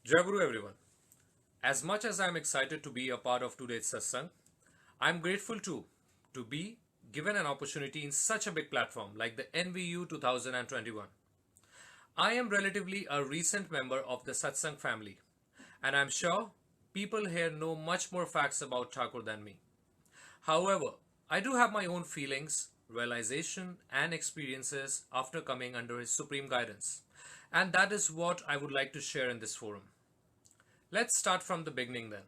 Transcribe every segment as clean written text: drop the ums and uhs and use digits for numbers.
Jai Guru everyone. As much as I am excited to be a part of today's Satsang, I am grateful too to be given an opportunity in such a big platform like the NVU 2021. I am relatively a recent member of the Satsang family, and I am sure people here know much more facts about Thakur than me. However, I do have my own feelings, realization, and experiences after coming under his supreme guidance, and that is what I would like to share in this forum. Let's start from the beginning then.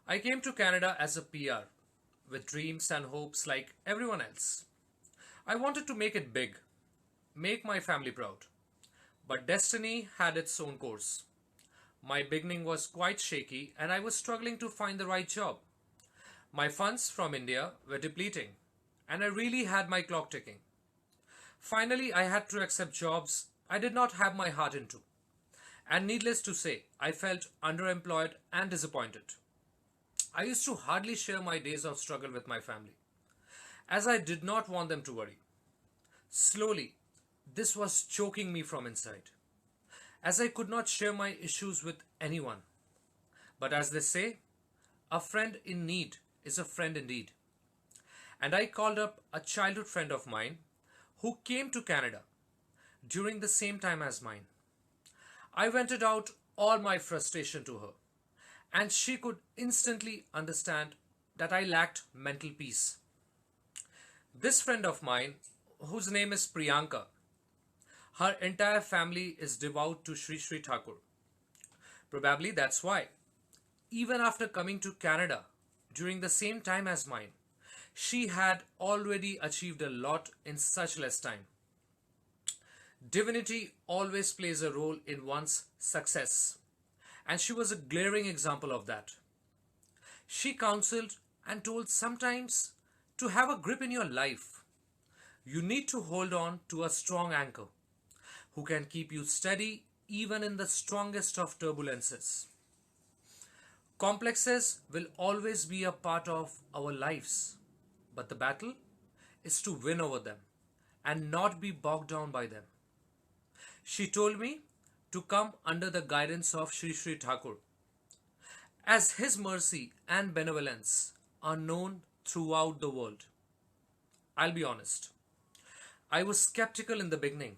I came to Canada as a PR with dreams and hopes like everyone else. I wanted to make it big, make my family proud. But destiny had its own course. My beginning was quite shaky and I was struggling to find the right job. My funds from India were depleting and I really had my clock ticking. Finally, I had to accept jobs I did not have my heart into. And needless to say, I felt underemployed and disappointed. I used to hardly share my days of struggle with my family, as I did not want them to worry. Slowly, this was choking me from inside, as I could not share my issues with anyone. But as they say, a friend in need is a friend indeed. And I called up a childhood friend of mine who came to Canada during the same time as mine. I vented out all my frustration to her, and she could instantly understand that I lacked mental peace. This friend of mine, whose name is Priyanka, her entire family is devout to Sri Sri Thakur. Probably that's why, even after coming to Canada during the same time as mine, she had already achieved a lot in such less time. Divinity always plays a role in one's success, and she was a glaring example of that. She counseled and told sometimes to have a grip in your life, you need to hold on to a strong anchor who can keep you steady even in the strongest of turbulences. Complexes will always be a part of our lives, but the battle is to win over them and not be bogged down by them. She told me to come under the guidance of Sri Sri Thakur, as his mercy and benevolence are known throughout the world. I'll be honest, I was skeptical in the beginning,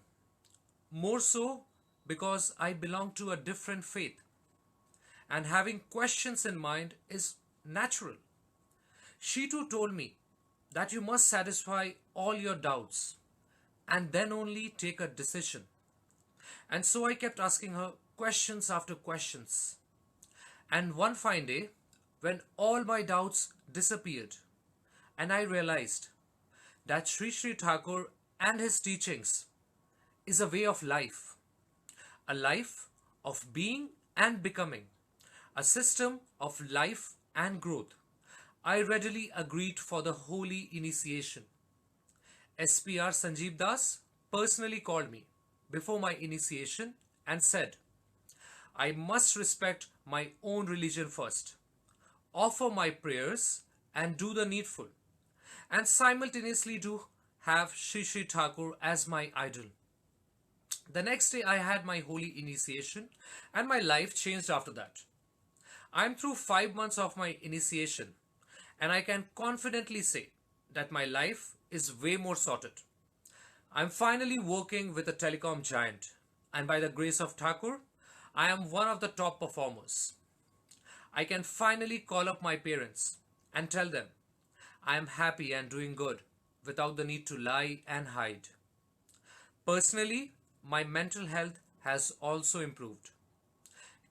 more so because I belong to a different faith, and having questions in mind is natural. She too told me that you must satisfy all your doubts and then only take a decision. And so I kept asking her questions after questions. And one fine day, when all my doubts disappeared, and I realized that Sri Sri Thakur and his teachings is a way of life, a life of being and becoming, a system of life and growth, I readily agreed for the holy initiation. SPR Sanjeev Das personally called me before my initiation and said, I must respect my own religion first, offer my prayers and do the needful, and simultaneously do have Sri Sri Thakur as my idol. The next day I had my holy initiation and my life changed after that. I am through 5 months of my initiation and I can confidently say that my life is way more sorted. I'm finally working with a telecom giant, and by the grace of Thakur, I am one of the top performers. I can finally call up my parents and tell them I am happy and doing good without the need to lie and hide. Personally, my mental health has also improved.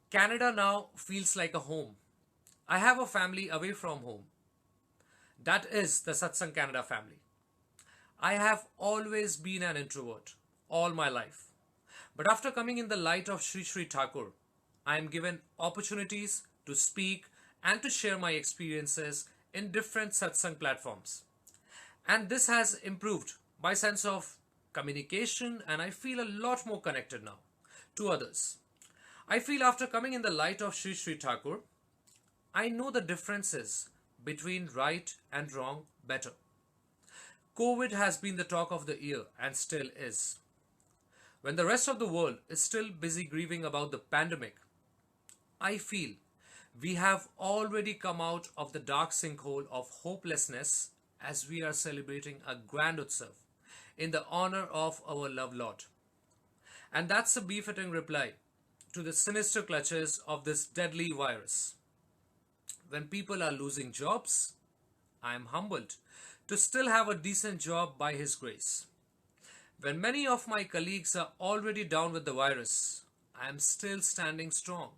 Canada now feels like a home. I have a family away from home. That is the Satsang Canada family. I have always been an introvert all my life. But after coming in the light of Sri Sri Thakur, I am given opportunities to speak and to share my experiences in different satsang platforms. And this has improved my sense of communication and I feel a lot more connected now to others. I feel after coming in the light of Sri Sri Thakur, I know the differences between right and wrong better. COVID has been the talk of the year and still is. When the rest of the world is still busy grieving about the pandemic, I feel we have already come out of the dark sinkhole of hopelessness as we are celebrating a grand Utsav in the honor of our love Lord. And that's a befitting reply to the sinister clutches of this deadly virus. When people are losing jobs, I am humbled to still have a decent job by His grace. When many of my colleagues are already down with the virus, I am still standing strong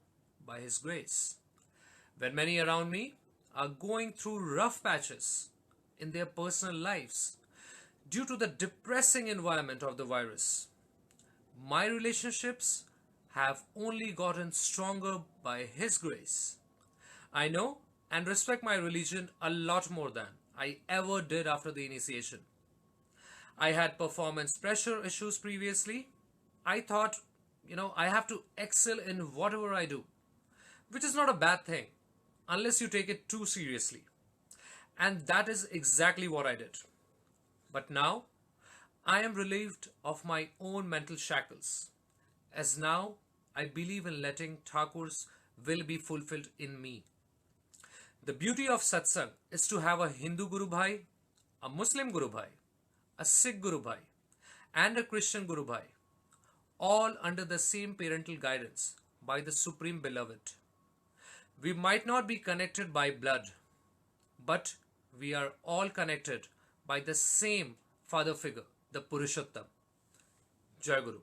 by His grace. When many around me are going through rough patches in their personal lives due to the depressing environment of the virus, my relationships have only gotten stronger by His grace. I know and respect my religion a lot more than I ever did after the initiation. I had performance pressure issues previously. I thought, I have to excel in whatever I do, which is not a bad thing unless you take it too seriously. And that is exactly what I did. But now, I am relieved of my own mental shackles, as now I believe in letting Thakur's will be fulfilled in me. The beauty of Satsang is to have a Hindu Guru Bhai, a Muslim Guru Bhai, a Sikh Guru Bhai, and a Christian Guru Bhai, all under the same parental guidance by the Supreme Beloved. We might not be connected by blood, but we are all connected by the same father figure, the Purushottam. Jai Guru.